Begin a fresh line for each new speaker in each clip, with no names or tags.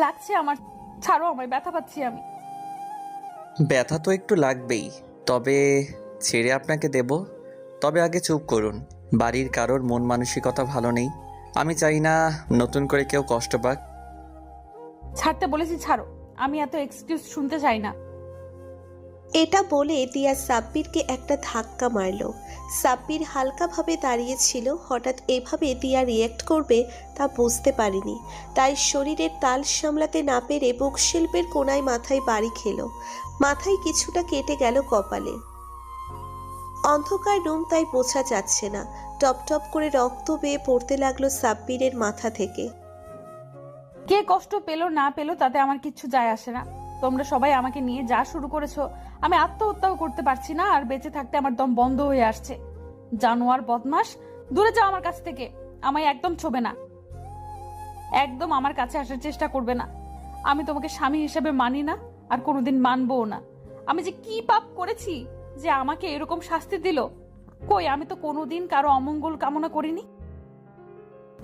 লাগছে আমার, ছাড়ো আমায়, ব্যথা পাচ্ছি আমি।
ব্যথা তো একটু লাগবেই, তবে ছেড়ে আপনাকে দেব? তবে আগে চুপ করুন। বাড়ির কারোর মন মানসিকতা ভালো নেই। আমি চাই না নতুন করে কেউ কষ্ট পাক।
ছাড়তে বলেছি ছাড়ো, আমি এত এক্সকিউজ শুনতে চাই না।
এটা বলে দিয়া সাব্বিরকে একটা ধাক্কা মারল। সাব্বির হালকাভাবে দাঁড়িয়েছিল, হঠাৎ এভাবে দিয়া রিয়্যাক্ট করবে তা বুঝতে পারেনি। তাই শরীরের তাল সামলাতে না পেরে বুকশিল্পের কোনায় মাথায় বাড়ি খেল। মাথায় কিছুটা কেটে গেল কপালে। অন্ধকার রুম, তাই বোঝা যাচ্ছে না। টপ টপ করে রক্ত বেয়ে পড়তে লাগলো সাব্বিরের মাথা থেকে।
কে কষ্ট পেলো না পেলো তাতে আমার কিচ্ছু যায় আসে না। তোমরা সবাই আমাকে নিয়ে যা শুরু করেছো, আমি আত্মহত্যাও করতে পারছি না, আর বেঁচে থাকতে আমার দম বন্ধ হয়ে আসছে। জানোয়ার বদমাস, দূরে যাও আমার কাছ থেকে। আমায় একদম ছোবে না, একদম আমার কাছে আসার চেষ্টা করবে না। আমি তোমাকে স্বামী হিসেবে মানি না, আর কোনোদিন মানবও না। আমি যে কি পাপ করেছি যে আমাকে এরকম শাস্তি দিল? কই, আমি তো কোনোদিন কারো অমঙ্গল কামনা করিনি,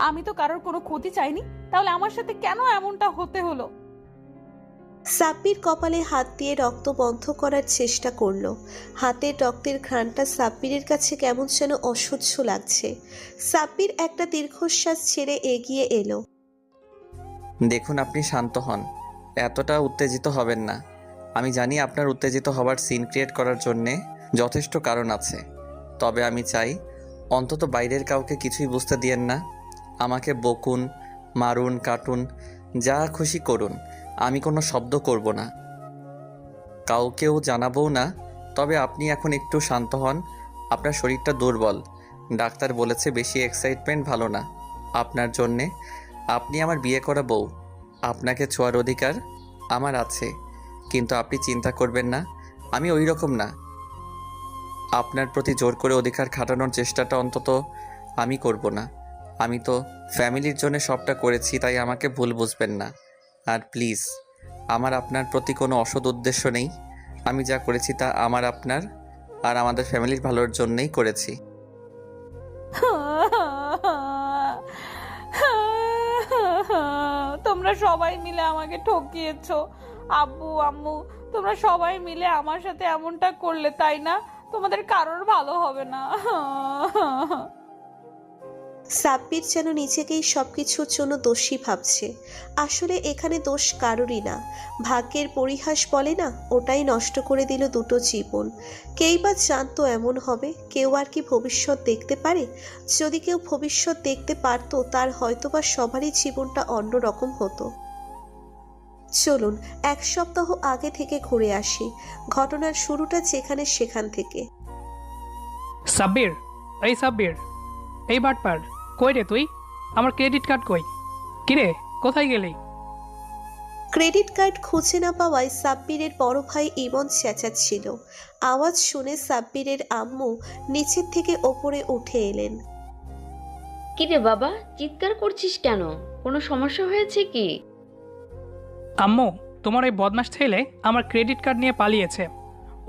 আমি তো কারোর কোনো ক্ষতি চাইনি, তাহলে আমার সাথে কেন এমনটা হতে হলো?
সাব্বির কপালে হাত দিয়ে রক্ত বন্ধ করার চেষ্টা করলো। হাতের রক্তের ঘ্রাণটা সাব্বিরের কাছে কেমন যেন অসহ্য লাগছে। সাব্বির একটা দীর্ঘশ্বাস ছেড়ে এগিয়ে এলো।
দেখুন, আপনি শান্ত হন, এতটা উত্তেজিত হবেন না। আমি জানি আপনার উত্তেজিত হওয়ার সিন ক্রিয়েট করার জন্যে যথেষ্ট কারণ আছে, তবে আমি চাই অন্তত বাইরের কাউকে কিছুই বুঝতে দিয়েন না। আমাকে বকুন, মারুন, কাটুন, যা খুশি করুন, আমি কোনো শব্দ করব না, কাউকেও জানাবও না। তবে আপনি এখন একটু শান্ত হন। আপনার শরীরটা দুর্বল, ডাক্তার বলেছে বেশি এক্সাইটমেন্ট ভালো না আপনার জন্যে। আপনি আমার বিয়ে করা বউ, আপনাকে ছোঁয়ার অধিকার আমার আছে, কিন্তু আপনি চিন্তা করবেন না, আমি ওই রকম না। আপনার প্রতি জোর করে অধিকার খাটানোর চেষ্টাটা অন্তত আমি করব না। আমি তো ফ্যামিলির জন্য সবটা করেছি, তাই আমাকে ভুল বুঝবেন না। আর প্লিজ, আমার আপনার প্রতি কোনো অসৎ উদ্দেশ্য নেই। আমি যা করেছি তা আমার, আপনার আর আমাদের ফ্যামিলির ভালোর জন্যই করেছি।
তোমরা সবাই মিলে আমাকে ঠকিয়েছো। আব্বু আম্মু, তোমরা সবাই মিলে আমার সাথে এমনটা করলে, তাই না? তোমাদের কারোর ভালো হবে না।
সাব্বির যেন নিজেকেই সবকিছুর জন্য দোষী ভাবছে। আসলে এখানে দোষ কারোরই না। ভাগ্যের পরিহাস বলে না, ওটাই নষ্ট করে দিল দুটো জীবন। কেই বা জানতো এমন হবে? কেউ আর কি ভবিষ্যৎ দেখতে পারে? যদি কেউ ভবিষ্যৎ দেখতে পারতো, তার হয়তোবা সবারই জীবনটা অন্যরকম হতো। চলুন এক সপ্তাহ আগে থেকে ঘুরে আসি। ঘটনার শুরুটা যেখানে সেখান থেকে।
সাব্বির, এই সাব্বির, এই বাটপার, কই রে তুই? আমার ক্রেডিট কার্ড কই? কিরে, কোথায় গেলি?
ক্রেডিট কার্ড খুঁজে না পাওয়ায় সাব্বিরের বড় ভাই ইমন চেঁচাচ্ছিল। আওয়াজ শুনে সাব্বিরের আম্মু নিচের থেকে ওপরে উঠে এলেন।
কিরে বাবা, চিৎকার করছিস কেন? কোনো সমস্যা হয়েছে কি?
আম্মু, তোমার ওই বদমাস ছেলে আমার ক্রেডিট কার্ড নিয়ে পালিয়েছে।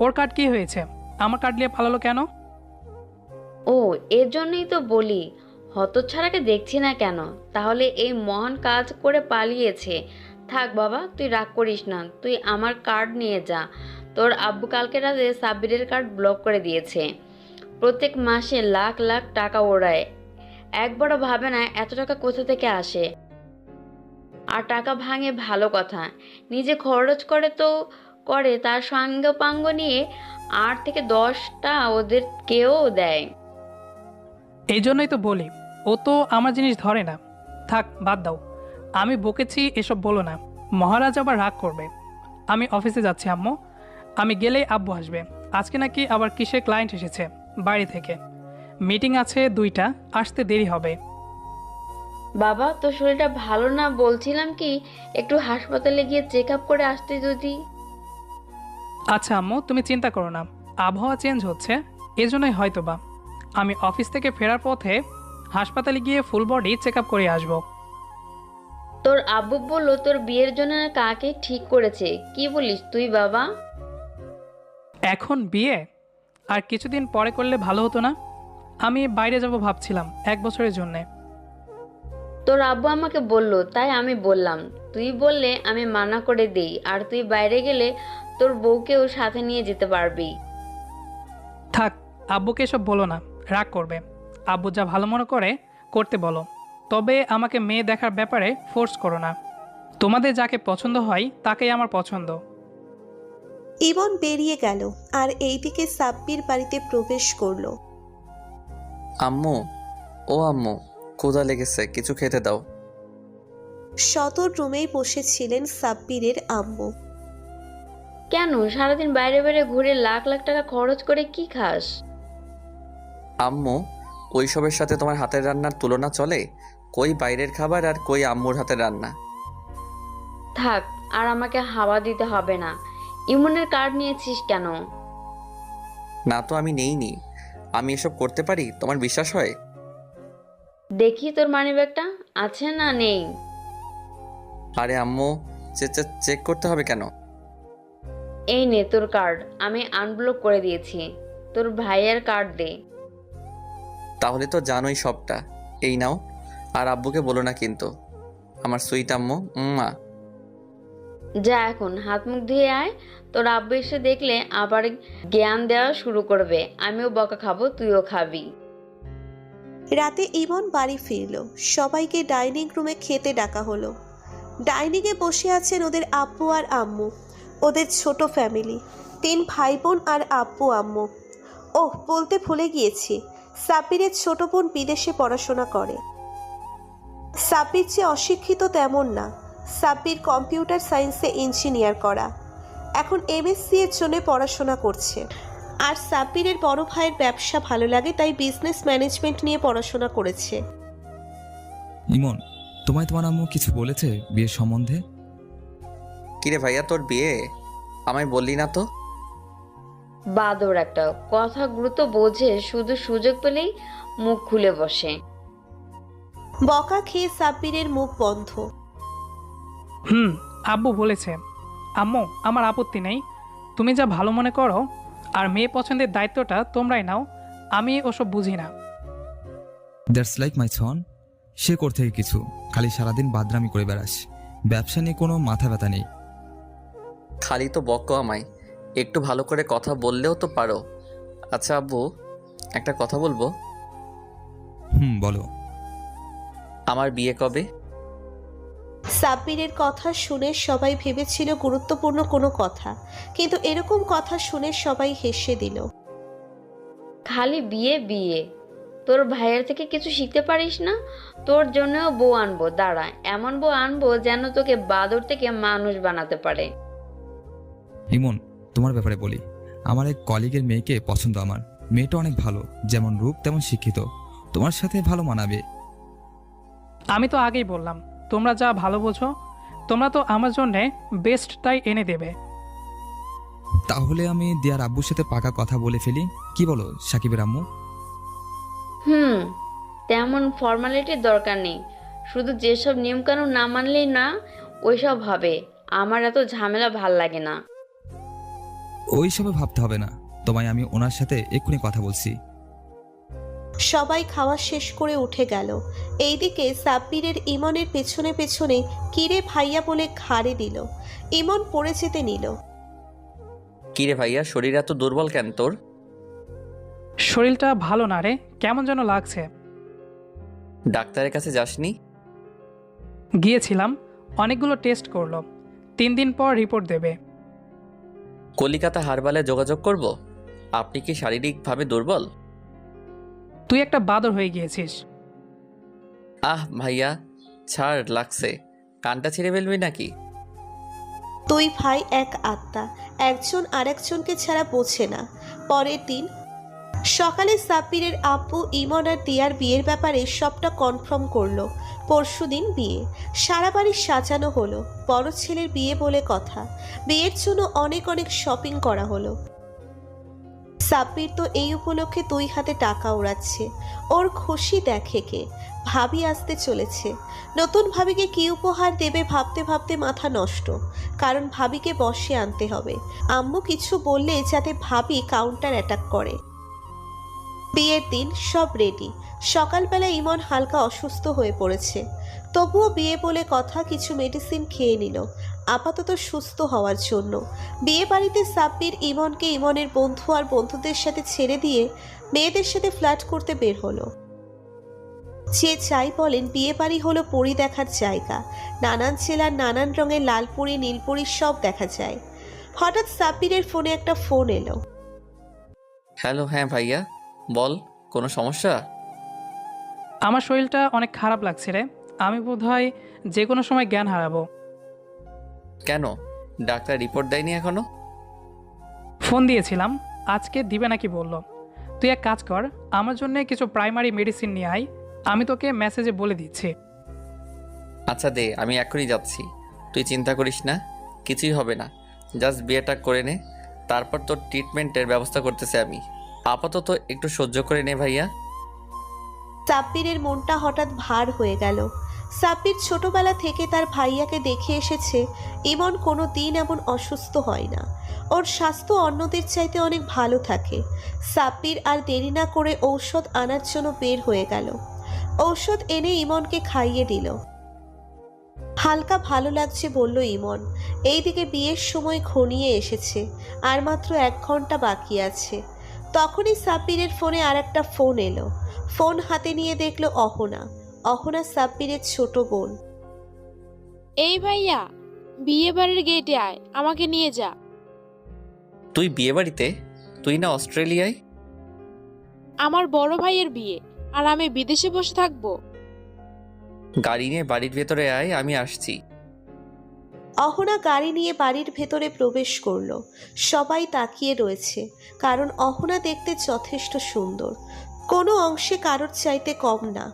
ওর কার্ড কি হয়েছে? আমার কার্ড নিয়ে পালালো কেন?
ও, এর জন্যই তো বলি হতচ্ছাড়াকে দেখছি না কেন। তাহলে এই মহান কাজ করে পালিয়েছে। থাক বাবা, তুই রাগ করিস না, তুই আমার কার্ড নিয়ে যা। তোর আব্বু কালকে রাতে সাব্বিরের কার্ড ব্লক করে দিয়েছে। প্রত্যেক মাসে লাখ লাখ টাকা ওড়ায়, একবারও ভাবে না এত টাকা কোথা থেকে আসে। আর টাকা ভাঙে ভালো কথা, নিজে খরচ করে তো করে, তার সঙ্গ পাঙ্গ নিয়ে 8 থেকে 10টা ওদের কেউ দেয়।
এই জন্যই তো বলি, ও তো আমার জিনিস ধরে না। থাক, বাদ দাও। আমি বকেছি এসব বলো না, মহারাজ আবার রাগ করবে। আমি অফিসে যাচ্ছি আম্মু, আমি গেলেই আব্বু আসবে। আজকে নাকি আবার কিসের ক্লায়েন্ট এসেছে বাইরে থেকে, মিটিং আছে 2টা, আসতে দেরি হবে।
বাবা, তোর শরীরটা ভালো না, বলছিলাম কি একটু হাসপাতালে গিয়ে চেক আপ করে আসতে যদি।
আচ্ছা আম্মু, তুমি চিন্তা করো না, আবহাওয়া চেঞ্জ হচ্ছে, এজন্যই হয়তো বা। আমি অফিস থেকে ফেরার পথে হাসপাতালে গিয়ে ফুল বডি চেক আপ করে আসবো।
তোর আব্বু বললো তোর বিয়ের জন্য কাকে ঠিক করেছে, কি বলিস তুই বাবা?
এখন বিয়ে আর কিছুদিন পরে করলে ভালো হতো না? আমি বাইরে যাব ভাবছিলাম 1 বছরের জন্যে।
তোর আব্বু আমাকে বলল, তাই আমি বললাম। তুই বললে আমি মানা করে দেই, আর তুই বাইরে গেলে তোর বউকেও সাথে নিয়ে যেতে পারবি।
থাক, আব্বুকে এসব বলো না, রাগ করবে। আব্বু যা ভালো মনে করে করতে বলো। তবে আমাকে মেয়ে দেখার ব্যাপারে ফোর্স করো না। তোমাদের যাকে পছন্দ হয় তাকেই আমার পছন্দ।
ইমন বেরিয়ে গেল আর এইদিকে সাব্বির বাড়িতে প্রবেশ করলো।
আম্মু, ও আম্মু, ক্ষুধা লেগেছে, কিছু খেতে দাও।
সদর রুমেই বসেছিলেন সাব্বিরের আম্মু।
কেন সারাদিন বাইরে বাইরে ঘুরে লাখ লাখ টাকা খরচ করে কি খাস?
আম্মু, ওইসবের সাথে তোমার হাতের রান্নার তুলনা চলে? কই বাইরের খাবার আর কই আম্মুর হাতের রান্না।
থাক, আর আমাকে হাওয়া দিতে হবে না। ইমনের কার্ড নিয়েছিস কেন?
না তো আমি নেইনি। আমি এসব করতে পারি, তোমার বিশ্বাস হয়?
দেখি তোর মানিব্যাগটা আছে না নেই।
আরে আম্মু, চেক করতে হবে কেন?
এই নে তোর কার্ড, আমি আনব্লক করে দিয়েছি। তোর ভাইয়ের কার্ড দে।
তাহলে তো জানোই সবটা। এই নাও, আর আব্বুকে বলো না কিন্তু। আমার সুইট আম্মু, মা।
যা এখন হাত মুখ ধুয়ে আয়। তোর আব্বু এসে দেখলে আবার জ্ঞান দেওয়া শুরু করবে। আমিও বকা খাবো, তুইও খাবি।
রাতে ইমন বাড়ি ফিরল। সবাইকে ডাইনিং রুমে খেতে ডাকা হলো। ডাইনিংয়ে বসে আছেন ওদের আব্বু আর আম্মু, ওদের ছোট ফ্যামিলি, 3 ভাই বোন আর আব্বু আম্মু। ওহ, বলতে ভুলে গিয়েছি, সাব্বিরের ছোট বোন বিদেশে পড়াশোনা করে। সাব্বির যে অশিক্ষিত তেমন না। সাব্বির কম্পিউটার সায়েন্সে ইঞ্জিনিয়ার করা, এখন এমএসসি এর জন্য পড়াশোনা করছে। আর সাব্বিরের বড় ভাইয়ের ব্যবসা ভালো লাগে, তাই বিজনেস ম্যানেজমেন্ট নিয়ে পড়াশোনা করেছে।
ইমন, তোমায় তোমার আম্মু কিছু বলেছে বিয়ের সম্বন্ধে?
কিরে ভাইয়া, তোর বিয়ে আমায় বললি না তো?
বাদর একটা, কথা গুরুত্ব বোঝে, শুধু সুযোগ পেলেই মুখ খুলে বসে।
বকা খেয়ে সাব্বিরের মুখ বন্ধ।
আব্বু বলেছে। আম্মু, আমার আপত্তি নেই। তুমি যা ভালো মনে করো, আর মেয়ে পছন্দের দায়িত্বটা তোমরাই নাও। আমি ওসব বুঝি না।
That's like my Son. Say core থেকে কিছু, খালি সারাদিন বাদরামি করে বেড়াস। ব্যবসা নিয়ে কোনো মাথা ব্যথা নেই।
খালি তো বকো আমায়, একটু ভালো করে কথা বললেও তো পারো। আচ্ছা আব্বু, একটা কথা বলবো?
বলো।
আমার বিয়ে কবে?
সাব্বিরের কথা শুনে সবাই ভেবেছিল গুরুত্বপূর্ণ কোনো কথা, কিন্তু এরকম কথা শুনে সবাই হেসে দিল।
খালি বিয়ে বিয়ে, তোর ভাইয়ের থেকে কিছু শিখতে পারিস না? তোর জন্যও বউ আনবো, দাঁড়া, এমন বউ আনবো যেন তোকে বাদর থেকে মানুষ বানাতে পারে।
ইমন, তোমার ব্যাপারে বলি। আমার এক কলিগের মেয়েকে পছন্দ আমার। মেয়েটা অনেক ভালো, যেমন রূপ তেমন শিক্ষিত। তোমার সাথে ভালো মানাবে।
আমি তো আগেই বললাম, তোমরা যা ভালো বোঝো। তোমরা তো আমার জন্যে বেস্টটাই এনে দেবে।
তাহলে আমি দিয়ার আব্বুর সাথে পাকা কথা বলে ফেলি, কি বলো সাকিবের আম্মু?
তেমন ফর্মালিটির দরকার নেই। শুধু যেসব নিয়মকানুন না মানলেই না, ওইসব হবে। আমার এত ঝামেলা ভাল লাগে না।
ওইসবে ভাবতে হবে না, তোমায় আমি ওনার সাথে এক্ষুনি কথা বলছি।
সবাই খাওয়া শেষ করে উঠে গেল। এইদিকে সাব্বিরের ইমনের পেছনে পেছনে কিরে ভাইয়া বলে ঘাড়ে দিল। ইমন পড়ে যেতে নিল।
কিরে ভাইয়া, শরীর এত দুর্বল কেন তোর?
শরীরটা ভালো না রে, কেমন যেন লাগছে।
ডাক্তারের কাছে যাসনি?
গিয়েছিলাম, অনেকগুলো টেস্ট করলো। 3 দিন পর রিপোর্ট দেবে।
কলিকাতা হারবালে যোগাযোগ করব। আপনি কি শারীরিকভাবে দুর্বল?
তুই একটা বাদর হয়ে গিয়েছিস।
আহ ভাইয়া, ছাড়, লাগছে। কানটা ছিঁড়ে ফেলবি নাকি?
2 ভাই এক আত্মা, একজন আরেকজনকে ছাড়া বোঝে না। পরের দিন সকালে সাব্বিরের আব্বু ইমন আর দিয়ার বিয়ের ব্যাপারে সবটা কনফার্ম করলো। পরশুদিন বিয়ে, সারা বাড়ি সাজানো হলো। বড় ছেলের বিয়ে বলে কথা, বিয়ের জন্য অনেক অনেক শপিং করা হলো। সাব্বির তো এই উপলক্ষে 2 হাতে টাকা ওড়াচ্ছে। ওর খুশি দেখে কে। ভাবি আসতে চলেছে। নতুন ভাবিকে কি উপহার দেবে ভাবতে ভাবতে মাথা নষ্ট, কারণ ভাবিকে বসে আনতে হবে। আম্মু কিছু বললে যাতে ভাবি কাউন্টার অ্যাটাক করে। বিয়ের দিন সব রেডি। সকালবেলা ইমন হালকা অসুস্থ হয়ে পড়েছে, তবুও বিয়ে বলে কথা কিছু মেডিসিন খেয়ে নিল আপাতত সুস্থ হওয়ার জন্য। বিয়ে বাড়িতে সাব্বির ইমনকে ইমনের বন্ধু আর বন্ধুদের সাথে ছেড়ে দিয়ে মেয়েদের সাথে ফ্ল্যাট করতে বের হলো। যে যাই বলেন, বিয়ে বাড়ি হলো পরী দেখার জায়গা। নানান জেলার নানান রঙের লালপরি নীলপরি সব দেখা যায়। হঠাৎ সাব্বিরের ফোনে একটা ফোন এলো।
হ্যালো, হ্যাঁ ভাইয়া বল, কোনো সমস্যা?
আমার শরীরটা অনেক খারাপ লাগছে রে। আমি বোধহয় যে কোনো সময় জ্ঞান হারাবো।
কেন, ডাক্তার রিপোর্ট দেয়নি এখনো?
ফোন দিয়েছিলাম, আজকে দিবে নাকি বললো। তুই এক কাজ কর, আমার জন্য কিছু প্রাইমারি মেডিসিন নিয়ে আয়, আমি তোকে মেসেজে বলে দিচ্ছি।
আচ্ছা দে, আমি এখনই যাচ্ছি। তুই চিন্তা করিস না, কিছুই হবে না। জাস্ট বিয়েটা করে নে, তারপর তোর ট্রিটমেন্টের ব্যবস্থা করতেছে আমি। আপাতত একটু সহ্য করে নে ভাইয়া।
সাব্বিরের মনটা হঠাৎ ভার হয়ে গেল। সাব্বির ছোটবেলা থেকে তার ভাইয়াকে দেখে এসেছে ইমন কোনো দিন এমন অসুস্থ হয় না। ওর স্বাস্থ্য অন্যদের চাইতে অনেক ভালো থাকে। সাব্বির আর দেরি না করে ঔষধ আনার জন্য বের হয়ে গেল। ঔষধ এনে ইমনকে খাইয়ে দিল। হালকা ভালো লাগছে বলল ইমন। এইদিকে বিয়ের সময় ঘনিয়ে এসেছে, আর মাত্র 1 ঘন্টা বাকি আছে। তখনই সাব্বিরের ফোনে আর একটা ফোন এলো। ফোন হাতে নিয়ে দেখলো অহনা। অহনা সাব্বিরের ছোট বোন।
এই ভাইয়া, বিয়ে বাড়ির গেটে আয়, আমাকে নিয়ে যা।
তুই বিয়ে বাড়িতে? তুই না অস্ট্রেলিয়ায়?
আমার বড় ভাইয়ের বিয়ে, আর আমি বিদেশে বসে থাকবো?
গাড়ি নিয়ে বাড়ির ভেতরে আয়, আমি আসছি।
অহনা গাড়ি নিয়ে বাড়ির ভেতরে প্রবেশ করলো। সবাই তাকিয়ে রয়েছে, কারণ অহনা দেখতে যথেষ্ট সুন্দর, কোনো অংশে কারোর চাইতে কম না।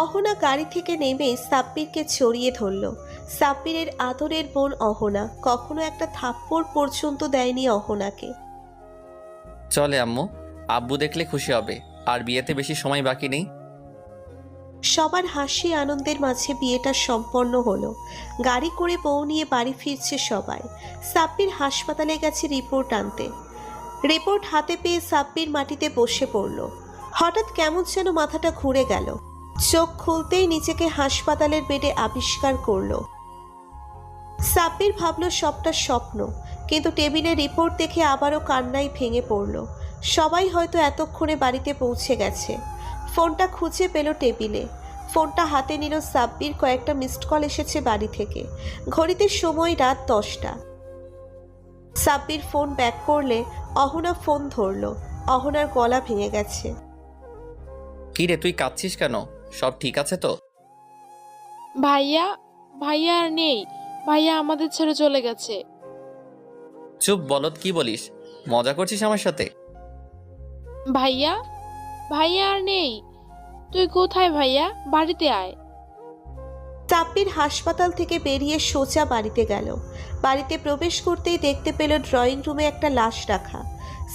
অহনা গাড়ি থেকে নেমে সাব্বিরকে জড়িয়ে ধরল। সাব্বিরের আদরের বোন অহনা কখনো একটা থাপ্পড় পর্যন্ত দেয়নি অহনাকে।
চলে আম্মু, আব্বু দেখলে খুশি হবে। আর বিয়েতে বেশি সময় বাকি নেই।
সবার হাসি আনন্দের মাঝে বিয়েটা সম্পন্ন হলো। গাড়ি করে বউ নিয়ে বাড়ি ফিরছে সবাই। সাব্বির হাসপাতালে গেছে রিপোর্ট আনতে। রিপোর্ট হাতে পেয়ে সাব্বির মাটিতে বসে পড়ল। হঠাৎ কেমন যেন মাথাটা ঘুরে গেল। চোখ খুলতেই নিজেকে হাসপাতালের বেডে আবিষ্কার করলো। সাব্বির ভাবল সবটা স্বপ্ন, কিন্তু টেবিলে রিপোর্ট দেখে আবারও কান্নায় ভেঙে পড়ল। সবাই হয়তো এতক্ষণে বাড়িতে পৌঁছে গেছে। ফোনটা খুঁজে পেল টেবিলে। ফোনটা হাতে নিল সাব্বির। কয়েকটা মিসড কল এসেছে বাড়ি থেকে। ঘড়িতে সময় রাত 10টা। সাব্বির ফোন ব্যাক করলে অহনা ফোন ধরল। অহনার গলা ভেঙে গেছে।
কি রে, তুই কাঁদছিস কেন? সব ঠিক আছে তো?
ভাইয়া, ভাইয়া আর নেই। ভাইয়া আমাদের ছেড়ে চলে গেছে।
চুপ বলদ, কি বলিস? মজা করছিস আমার সাথে?
ভাইয়া, ভাইয়া আর নেই। তুই কোথায় ভাইয়া? বাড়িতে আয়।
সাব্বির হাসপাতাল থেকে বেরিয়ে সোজা বাড়িতে গেল। বাড়িতে প্রবেশ করতেই দেখতে পেল ড্রয়িং রুমে একটা লাশ রাখা।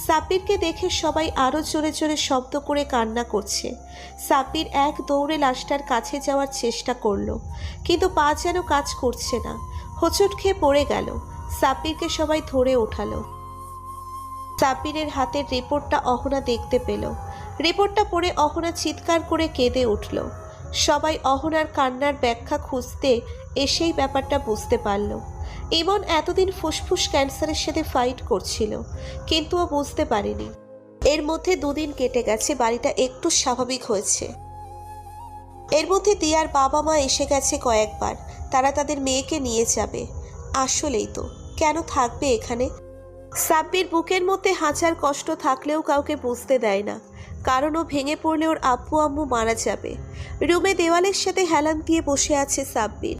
সাব্বিরকে দেখে সবাই আরো জোরে জোরে শব্দ করে কান্না করছে। সাব্বির এক দৌড়ে লাশটার কাছে যাওয়ার চেষ্টা করলো, কিন্তু পা যেন কাজ করছে না। হোঁচট খেয়ে পড়ে গেল। সাব্বিরকে সবাই ধরে ওঠালো। সাব্বিরের হাতের রিপোর্টটা অহনা দেখতে পেল। রিপোর্টটা পড়ে অহনা চিৎকার করে কেঁদে উঠল। সবাই অহনার কান্নার ব্যাখ্যা খুঁজতে এসেই ব্যাপারটা বুঝতে পারল। ইমন এতদিন ফুসফুস ক্যান্সারের সাথে ফাইট করছিল, কিন্তু ও বুঝতে পারেনি। এর মধ্যে 2 দিন কেটে গেছে, বাড়িটা একটু স্বাভাবিক হয়েছে। এর মধ্যে দিয়ার বাবা মা এসে গেছে কয়েকবার। তারা তাদের মেয়েকে নিয়ে যাবে। আসলেই তো, কেন থাকবে এখানে? সাব্বির বুকের মধ্যে হাজার কষ্ট থাকলেও কাউকে বুঝতে দেয় না, কারণ ও ভেঙে পড়লে ওর আব্বু আম্মু মারা যাবে। রুমে দেওয়ালের সাথে হেলান দিয়ে বসে আছে সাব্বির।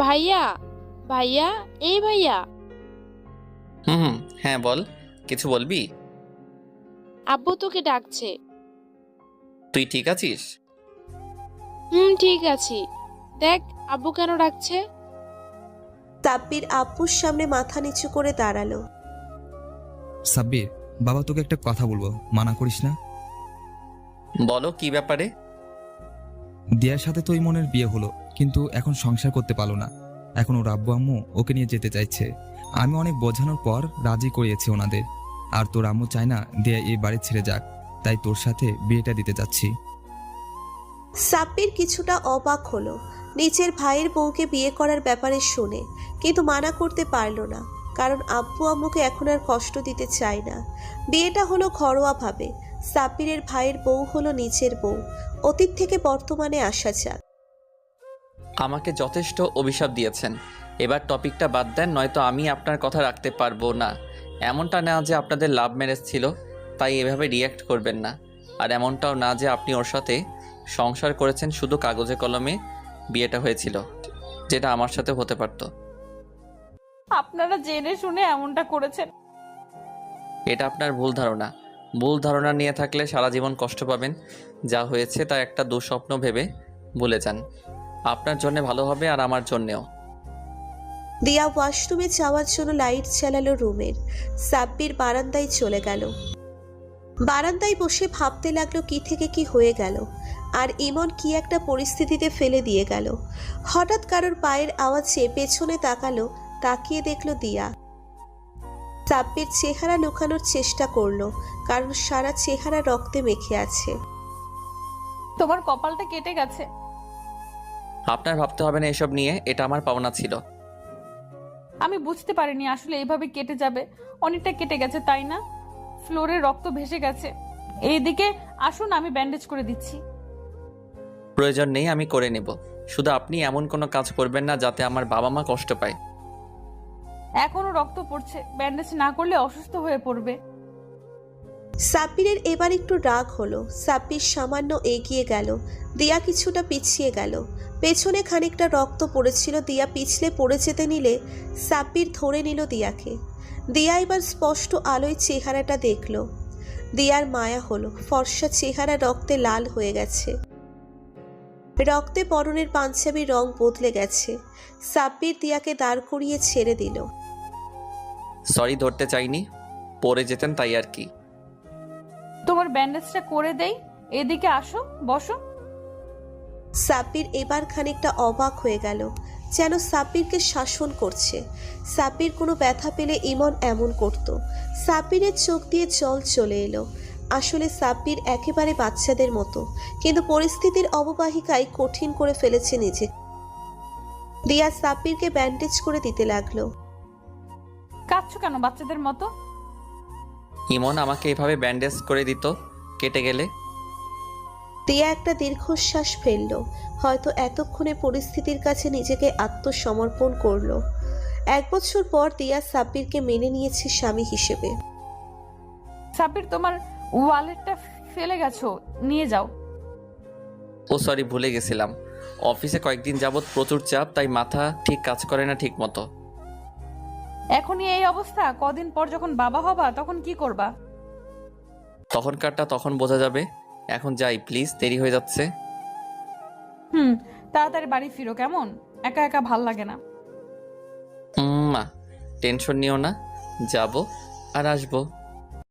ভাইয়া, ভাইয়া, এই ভাইয়া।
হুম, হ্যাঁ বল, কিছু বলবি?
আব্বু তোকে ডাকছে।
তুই ঠিক আছিস?
ঠিক আছি। দেখ আব্বু কেন ডাকছে।
সাব্বির আব্বুর সামনে মাথা নিচু করে দাঁড়ালো।
সাব্বির, বাবা তোকে একটা কথা বলবো, মানা করিস না।
বলো, কি ব্যাপারে?
দিয়ার সাথে তো ইমনের বিয়ে হলো, কিন্তু এখন সংসার করতে পারলো না। এখন ওর আব্বু আম্মু ওকে নিয়ে যেতে চাইছে। আমি অনেক বোঝানোর পর রাজি করিয়েছি ওনাদের। আর তোর আম্মু চায় না দিয়া এই বাড়ি ছেড়ে যাক। তাই তোর সাথে বিয়েটা দিতে যাচ্ছি।
সাব্বির কিছুটা অবাক হলো নিজের ভাইয়ের বউকে বিয়ে করার ব্যাপারে শুনে, কিন্তু মানা করতে পারল না, কারণ আব্বু আম্মুকে এখন আর কষ্ট দিতে চায় না। বিয়েটা হলো ঘরোয়াভাবে। সাব্বিরের ভাইয়ের বউ হলো নিজের বউ। অতীত থেকে বর্তমানে আসা যাক।
আমাকে যথেষ্ট অভিশাপ দিয়েছেন, এবার টপিকটা বাদ দেন, নয়তো আমি আপনার কথা রাখতে পারবো না। এমনটা না যে আপনাদের লাভ ম্যারেজ ছিল তাই এভাবে রিয়্যাক্ট করবেন না, আর এমনটাও না যে আপনি ওর সাথে সংসার করেছেন, শুধু কাগজে কলমে বিয়েটা হয়েছিল, যেটা আমার সাথে হতে পারতো।
আপনারা জেনে শুনে এমনটা করেছেন।
এটা আপনার ভুল ধারণা। ভুল ধারণা নিয়ে থাকলে সারা জীবন কষ্ট পাবেন। যা হয়েছে তা একটা দুঃস্বপ্ন ভেবে ভুলে যান। আপনার জন্য ভালো হবে আর আমার জন্যেও।
দিয়া ওয়াশরুমে যাওয়ার জন্য লাইট জ্বালালো রুমের। সাব্বির বারান্দায় চলে গেল। বারান্দায় বসে ভাবতে লাগলো কি থেকে কি হয়ে গেল, আর ইমন কি একটা পরিস্থিতিতে ফেলে দিয়ে গেল। হঠাৎ কারোর পায়ের আওয়াজে পেছনে তাকালো, তাকিয়ে দেখলো দিয়া। সাব্বির চেহারা লুকানোর চেষ্টা করলো, কারণ সারা চেহারা রক্তে মেখে আছে।
তোমার কপালটা কেটে গেছে।
আপনার ভাবতে হবে না এসব নিয়ে, এটা আমার পাওনা ছিল।
আমি বুঝতে পারিনি আসলে এইভাবে কেটে যাবে। অনেকটা কেটে গেছে তাই না? ফ্লোরে রক্ত ভেসে গেছে। এইদিকে আসুন, আমি ব্যান্ডেজ করে দিচ্ছি।
প্রয়োজন নেই, আমি করে নেব। শুধু আপনি এমন কোনো কাজ করবেন না যাতে আমার বাবা মা কষ্ট পায়।
এখনো রক্ত পড়ছে, ব্যান্ডেজ না করলে অসুস্থ হয়ে পড়বে।
সাব্বিরের এবার একটু রাগ হলো। সাব্বির সামান্য এগিয়ে গেল, দিয়া কিছুটা পিছিয়ে গেল। পেছনে খানিকটা রক্ত পড়েছিল, দিয়া পিছলে পড়ে যেতে নিলে সাব্বির ধরে নিল দিয়াকে। দিয়া এবার স্পষ্ট আলোয় চেহারাটা দেখল। দিয়ার মায়া হলো, ফর্সা চেহারা রক্তে লাল হয়ে গেছে। রক্তে পরনের পাঞ্জাবির রং বদলে গেছে। সাব্বির দিয়াকে দাঁড় করিয়ে ছেড়ে দিল।
সরি, ধরতে চাইনি, পড়ে যেতেন তাই আর কি।
তোমার ব্যান্ডেজটা করে দেই, এদিকে আসো, বসো।
সাব্বির এবার খানিকটা অবাক হয়ে গেল, যেন সাব্বিরকে শাসন করছে। সাব্বির কোনো ব্যথা পেলে ইমন এমন করত। সাব্বিরের চোখ দিয়ে জল চলে এলো। আসলে সাব্বির একেবারে বাচ্চাদের মতো, কিন্তু পরিস্থিতির অববাহিকায় কঠিন করে ফেলেছে নিজে। দিয়া সাব্বিরকে ব্যান্ডেজ করে দিতে লাগলো।
কাঁদছো কেন বাচ্চাদের মতো?
ইমন আমাকে এভাবে ব্যান্ডেজ করে দিত কেটে গেলে।
দিয়া একটা দীর্ঘশ্বাস ফেলল। হয়তো এতক্ষণে পরিস্থিতির কাছে নিজেকে আত্মসমর্পণ করলো। 1 বছর পর দিয়া সাব্বিরকে মেনে নিয়েছে স্বামী হিসেবে।
সাব্বির, তোমার ওয়ালেটটা ফেলে গেছো, নিয়ে যাও।
ও সরি, ভুলে গেছিলাম। অফিসে কয়েকদিন যাবৎ প্রচুর চাপ, তাই মাথা ঠিক কাজ করে না ঠিক মতো।
এখনই এই অবস্থা, কদিন পর যখন বাবা হবা তখন কি করবা?
তখনকারটা তখন বোঝা যাবে। এখন যাই প্লিজ, দেরি হয়ে যাচ্ছে।
তাড়াতাড়ি বাড়ি ফিরো, কেমন? একা একা ভাল লাগে না।
মা, টেনশন নিও না, যাব আর আসবো।